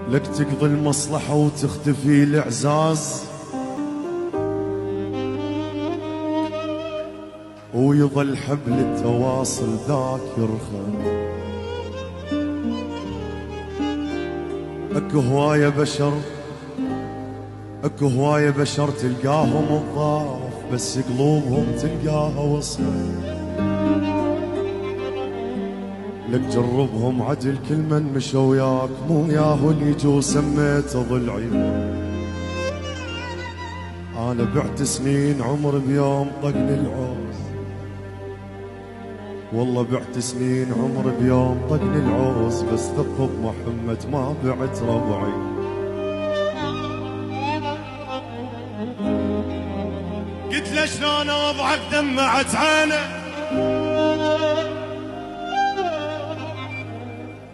لك تقضي المصلحة وتختفي الإعزاز، ويظل حبل التواصل ذاك يرخى. اكو هواية بشر، اكو هواية بشر تلقاهم الضعف، بس قلوبهم تلقاها وصل. لك جربهم عدل كل من مشى وياك، مو ياهو اللي يجو سميته ضلعي. انا بعت سنين عمر بيوم طقني العوز، والله بعت سنين عمر بيوم طقني العوز، بس ثق بمحمد ما بعت ربعي. قلت له شلون وضعك دمعت عينه،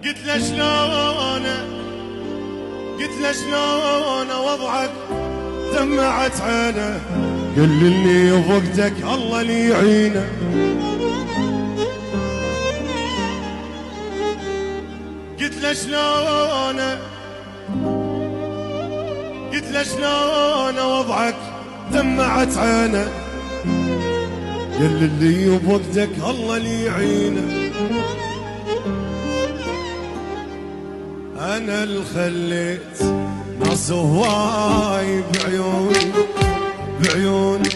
قلت له شلون، قلت له شلون وضعك دمعت عينه، قل لي اللي وقتك الله لي يعينه. قلت له شلون، قلت له شلون وضعك دمعت عينه، قل لي اللي وقتك الله لي يعينه. انا اللي خليت ناس هواي بعيوني، بعيوني